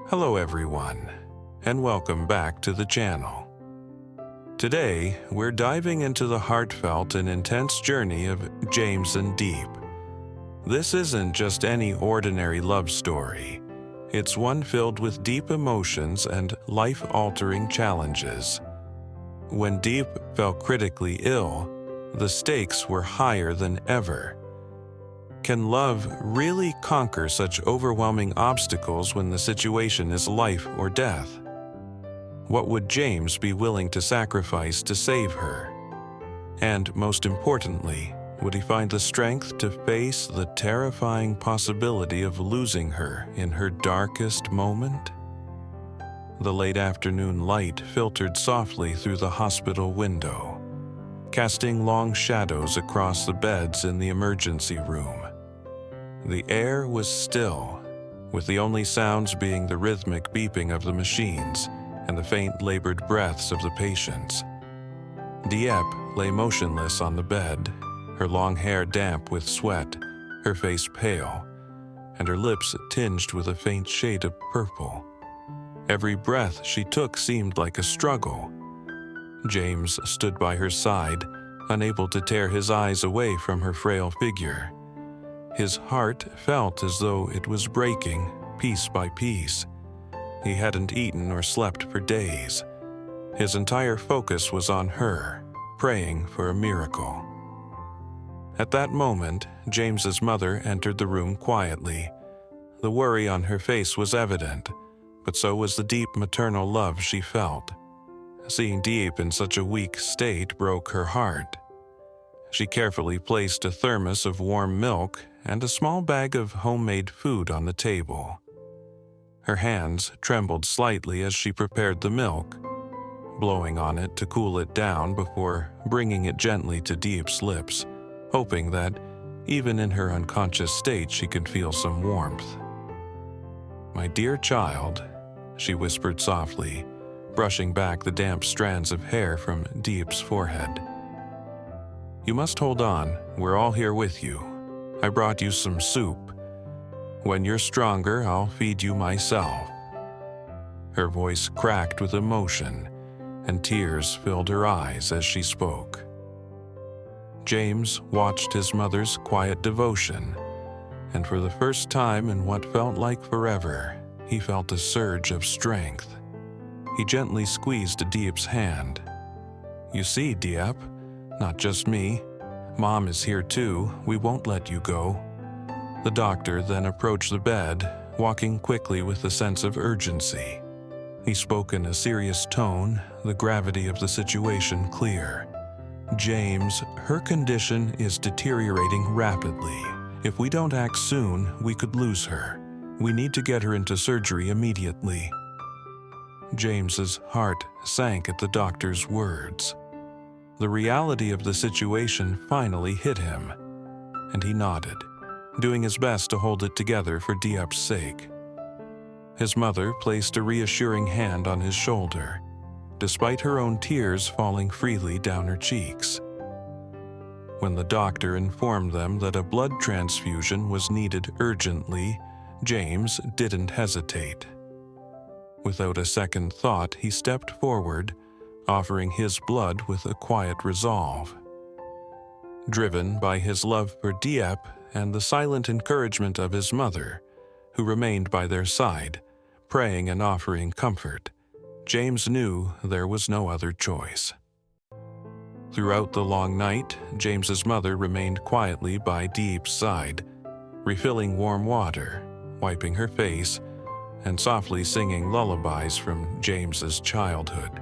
Hello everyone, and welcome back to the channel. Today, we're diving into the heartfelt and intense journey of James and Diep. This isn't just any ordinary love story. It's one filled with deep emotions and life-altering challenges. When Diep fell critically ill, the stakes were higher than ever. Can love really conquer such overwhelming obstacles when the situation is life or death? What would James be willing to sacrifice to save her? And most importantly, would he find the strength to face the terrifying possibility of losing her in her darkest moment? The late afternoon light filtered softly through the hospital window, casting long shadows across the beds in the emergency room. The air was still, with the only sounds being the rhythmic beeping of the machines and the faint labored breaths of the patients. Diep lay motionless on the bed, her long hair damp with sweat, her face pale, and her lips tinged with a faint shade of purple. Every breath she took seemed like a struggle. James stood by her side, unable to tear his eyes away from her frail figure. His heart felt as though it was breaking, piece by piece. He hadn't eaten or slept for days. His entire focus was on her, praying for a miracle. At that moment, James's mother entered the room quietly. The worry on her face was evident, but so was the deep maternal love she felt. Seeing Diep in such a weak state broke her heart. She carefully placed a thermos of warm milk and a small bag of homemade food on the table. Her hands trembled slightly as she prepared the milk, blowing on it to cool it down before bringing it gently to Diep's lips, hoping that, even in her unconscious state, she could feel some warmth. "My dear child," she whispered softly, brushing back the damp strands of hair from Diep's forehead. "You must hold on, we're all here with you. I brought you some soup. When you're stronger, I'll feed you myself." Her voice cracked with emotion, and tears filled her eyes as she spoke. James watched his mother's quiet devotion, and for the first time in what felt like forever, he felt a surge of strength. He gently squeezed Diep's hand. "You see, Diep, not just me. Mom is here too. We won't let you go." The doctor then approached the bed, walking quickly with a sense of urgency. He spoke in a serious tone, the gravity of the situation clear. "James, her condition is deteriorating rapidly. If we don't act soon, we could lose her. We need to get her into surgery immediately." James's heart sank at the doctor's words. The reality of the situation finally hit him, and he nodded, doing his best to hold it together for Diep's sake. His mother placed a reassuring hand on his shoulder, despite her own tears falling freely down her cheeks. When the doctor informed them that a blood transfusion was needed urgently, James didn't hesitate. Without a second thought, he stepped forward, offering his blood with a quiet resolve. Driven by his love for Diep and the silent encouragement of his mother, who remained by their side, praying and offering comfort, James knew there was no other choice. Throughout the long night, James's mother remained quietly by Diep's side, refilling warm water, wiping her face, and softly singing lullabies from James's childhood,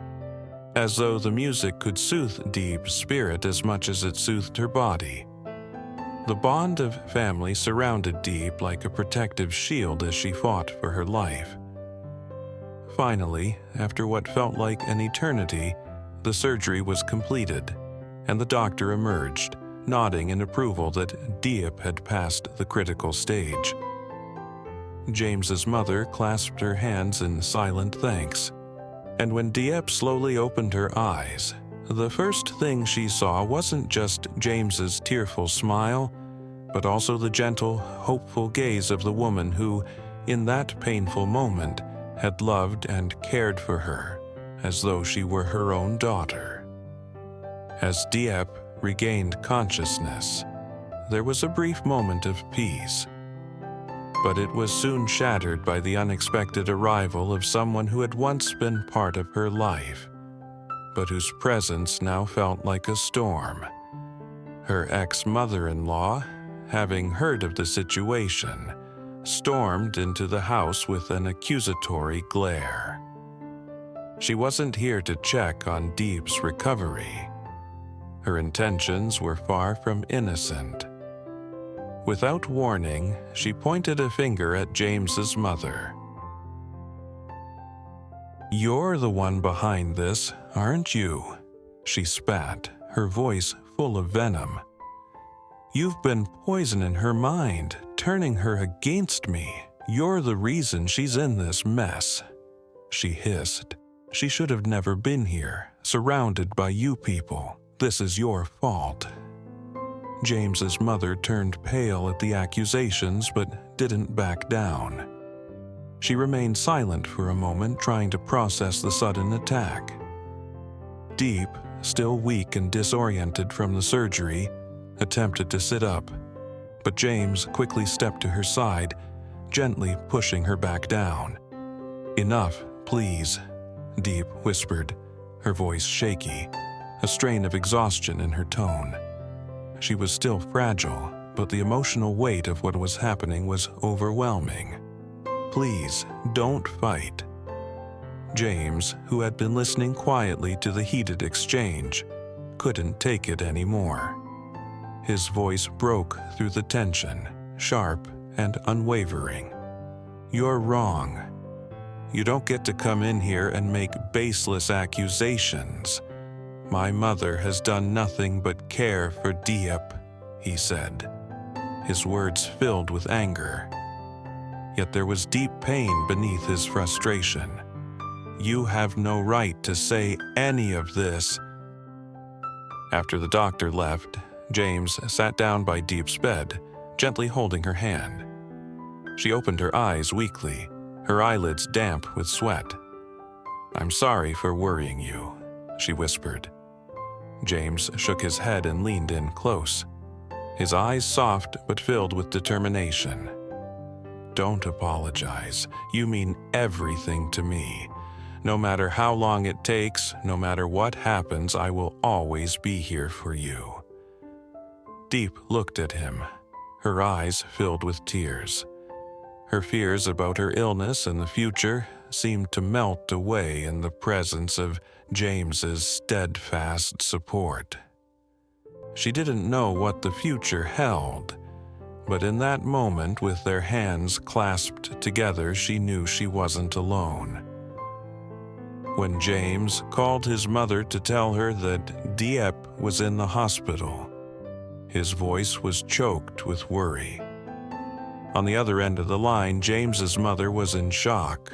as though the music could soothe Diep's spirit as much as it soothed her body. The bond of family surrounded Diep like a protective shield as she fought for her life. Finally, after what felt like an eternity, the surgery was completed, and the doctor emerged, nodding in approval that Diep had passed the critical stage. James's mother clasped her hands in silent thanks, and when Diep slowly opened her eyes, the first thing she saw wasn't just James's tearful smile, but also the gentle, hopeful gaze of the woman who, in that painful moment, had loved and cared for her as though she were her own daughter. As Diep regained consciousness, there was a brief moment of peace, but it was soon shattered by the unexpected arrival of someone who had once been part of her life, but whose presence now felt like a storm. Her ex-mother-in-law, having heard of the situation, stormed into the house with an accusatory glare. She wasn't here to check on Diep's recovery. Her intentions were far from innocent. Without warning, she pointed a finger at James's mother. "You're the one behind this, aren't you?" she spat, her voice full of venom. "You've been poisoning her mind, turning her against me. You're the reason she's in this mess," she hissed. "She should have never been here, surrounded by you people. This is your fault." James's mother turned pale at the accusations but didn't back down. She remained silent for a moment, trying to process the sudden attack. Diep, still weak and disoriented from the surgery, attempted to sit up, but James quickly stepped to her side, gently pushing her back down. "Enough, please," Diep whispered, her voice shaky, a strain of exhaustion in her tone. She was still fragile, but the emotional weight of what was happening was overwhelming. "Please, don't fight." James, who had been listening quietly to the heated exchange, couldn't take it anymore. His voice broke through the tension, sharp and unwavering. "You're wrong. You don't get to come in here and make baseless accusations. My mother has done nothing but care for Diep," he said, his words filled with anger. Yet there was deep pain beneath his frustration. "You have no right to say any of this." After the doctor left, James sat down by Diep's bed, gently holding her hand. She opened her eyes weakly, her eyelids damp with sweat. "I'm sorry for worrying you," she whispered. James shook his head and leaned in close, his eyes soft but filled with determination. "Don't apologize. You mean everything to me. No matter how long it takes, no matter what happens, I will always be here for you." Diep looked at him, her eyes filled with tears. Her fears about her illness and the future seemed to melt away in the presence of James's steadfast support. She didn't know what the future held, but in that moment, with their hands clasped together, she knew she wasn't alone. When James called his mother to tell her that Diep was in the hospital, his voice was choked with worry. On the other end of the line, James's mother was in shock.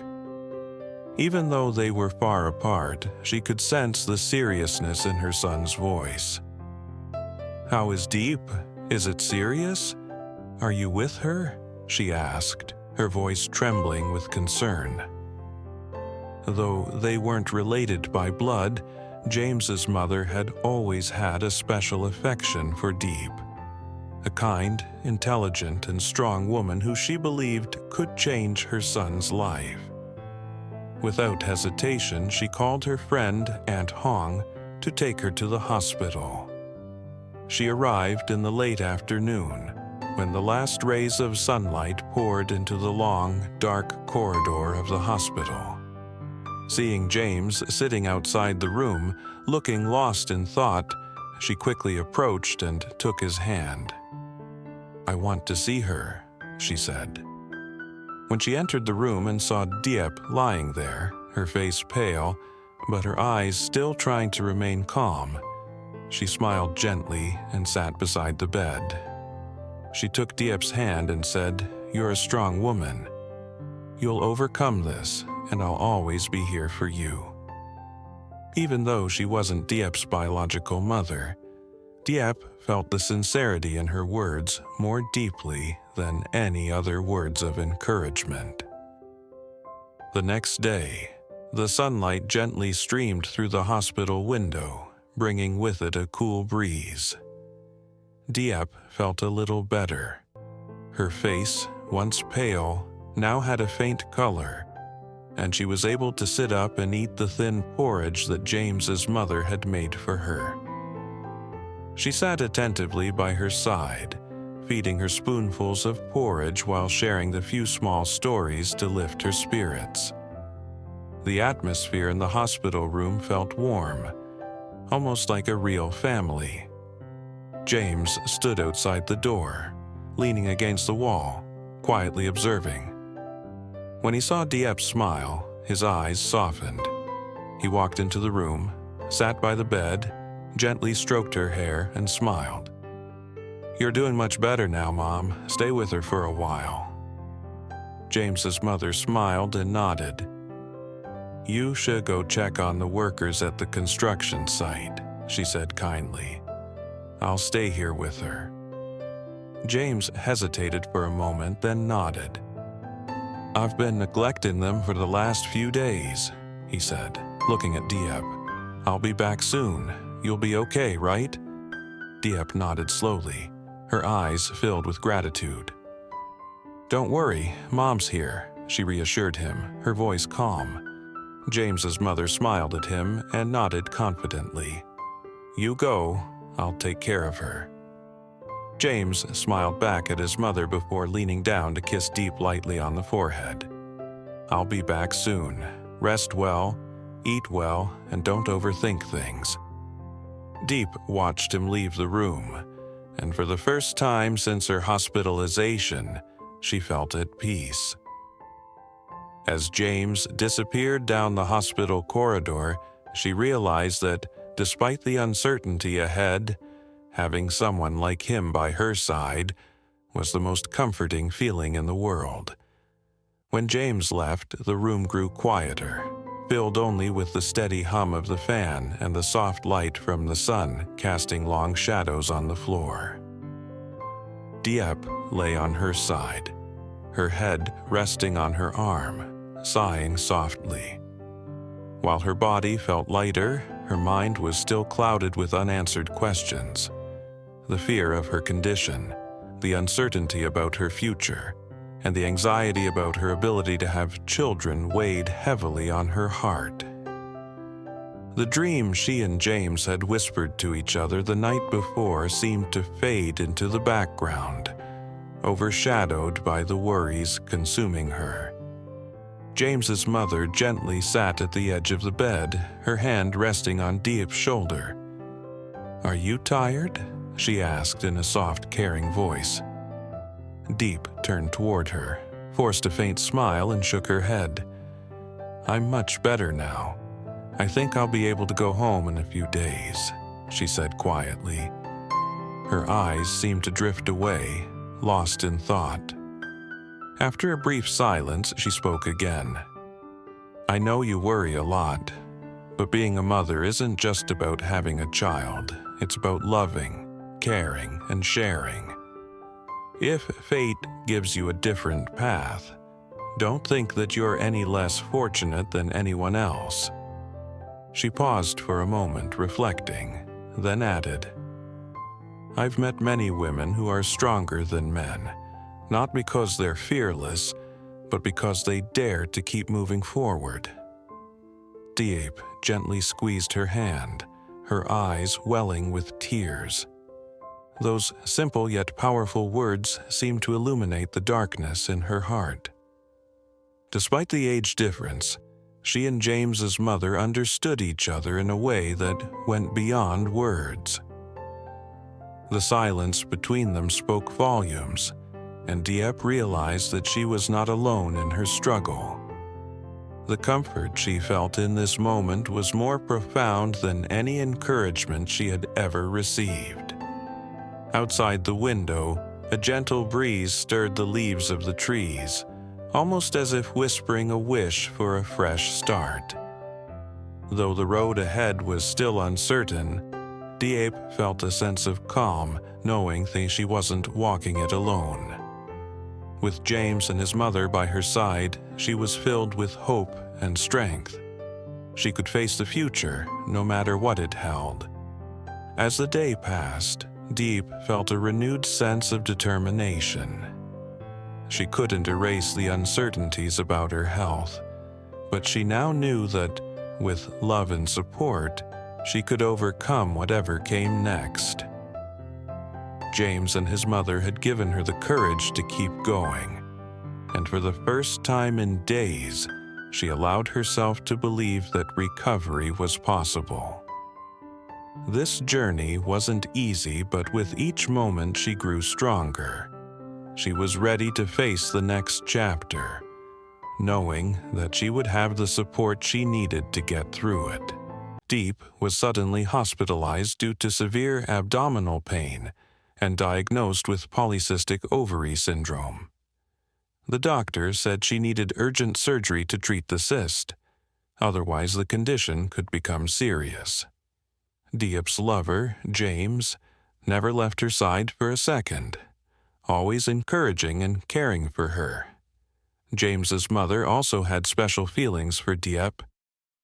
Even though they were far apart, she could sense the seriousness in her son's voice. "How is Diep? Is it serious? Are you with her?" she asked, her voice trembling with concern. Though they weren't related by blood, James's mother had always had a special affection for Diep, a kind, intelligent, and strong woman who she believed could change her son's life. Without hesitation, she called her friend, Aunt Hong, to take her to the hospital. She arrived in the late afternoon, when the last rays of sunlight poured into the long, dark corridor of the hospital. Seeing James sitting outside the room, looking lost in thought, she quickly approached and took his hand. "I want to see her," she said. When she entered the room and saw Diep lying there, her face pale, but her eyes still trying to remain calm, she smiled gently and sat beside the bed. She took Diep's hand and said, "You're a strong woman. You'll overcome this, and I'll always be here for you." Even though she wasn't Diep's biological mother, Diep felt the sincerity in her words more deeply than any other words of encouragement. The next day, the sunlight gently streamed through the hospital window, bringing with it a cool breeze. Diep felt a little better. Her face, once pale, now had a faint color, and she was able to sit up and eat the thin porridge that James's mother had made for her. She sat attentively by her side, feeding her spoonfuls of porridge while sharing the few small stories to lift her spirits. The atmosphere in the hospital room felt warm, almost like a real family. James stood outside the door, leaning against the wall, quietly observing. When he saw Diep smile, his eyes softened. He walked into the room, sat by the bed, gently stroked her hair, and smiled. "You're doing much better now, Mom. Stay with her for a while." James's mother smiled and nodded. "You should go check on the workers at the construction site," she said kindly. "I'll stay here with her." James hesitated for a moment, then nodded. "I've been neglecting them for the last few days," he said, looking at Diep. "I'll be back soon. You'll be okay, right?" Diep nodded slowly, her eyes filled with gratitude. "Don't worry, Mom's here," she reassured him, her voice calm. James's mother smiled at him and nodded confidently. "You go, I'll take care of her." James smiled back at his mother before leaning down to kiss Diep lightly on the forehead. "I'll be back soon. Rest well, eat well, and don't overthink things." Diep watched him leave the room, and for the first time since her hospitalization, she felt at peace. As James disappeared down the hospital corridor, she realized that, despite the uncertainty ahead, having someone like him by her side was the most comforting feeling in the world. When James left, the room grew quieter, filled only with the steady hum of the fan and the soft light from the sun casting long shadows on the floor. Diep lay on her side, her head resting on her arm, sighing softly. While her body felt lighter, her mind was still clouded with unanswered questions. The fear of her condition, the uncertainty about her future, and the anxiety about her ability to have children weighed heavily on her heart. The dream she and James had whispered to each other the night before seemed to fade into the background, overshadowed by the worries consuming her. James's mother gently sat at the edge of the bed, her hand resting on Diep's shoulder. "Are you tired?" she asked in a soft, caring voice. Diep turned toward her, forced a faint smile, and shook her head. "I'm much better now. I think I'll be able to go home in a few days," she said quietly. Her eyes seemed to drift away, lost in thought. After a brief silence, she spoke again. "I know you worry a lot, but being a mother isn't just about having a child. It's about loving, caring, and sharing. If fate gives you a different path, don't think that you're any less fortunate than anyone else." She paused for a moment, reflecting, then added, "I've met many women who are stronger than men, not because they're fearless, but because they dare to keep moving forward." Diep gently squeezed her hand, her eyes welling with tears. Those simple yet powerful words seemed to illuminate the darkness in her heart. Despite the age difference, she and James's mother understood each other in a way that went beyond words. The silence between them spoke volumes, and Diep realized that she was not alone in her struggle. The comfort she felt in this moment was more profound than any encouragement she had ever received. Outside the window, a gentle breeze stirred the leaves of the trees, almost as if whispering a wish for a fresh start. Though the road ahead was still uncertain, Diep felt a sense of calm, knowing that she wasn't walking it alone. With James and his mother by her side, she was filled with hope and strength. She could face the future, no matter what it held. As the day passed, Diep felt a renewed sense of determination. She couldn't erase the uncertainties about her health, but she now knew that, with love and support, she could overcome whatever came next. James and his mother had given her the courage to keep going, and for the first time in days, she allowed herself to believe that recovery was possible. This journey wasn't easy, but with each moment she grew stronger. She was ready to face the next chapter, knowing that she would have the support she needed to get through it. Diep was suddenly hospitalized due to severe abdominal pain and diagnosed with polycystic ovary syndrome. The doctor said she needed urgent surgery to treat the cyst, otherwise the condition could become serious. Diep's lover, James, never left her side for a second, always encouraging and caring for her. James's mother also had special feelings for Diep,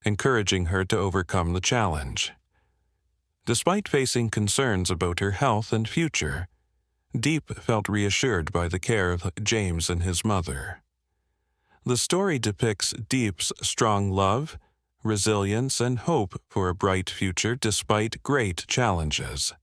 encouraging her to overcome the challenge. Despite facing concerns about her health and future, Diep felt reassured by the care of James and his mother. The story depicts Diep's strong love, resilience, and hope for a bright future despite great challenges.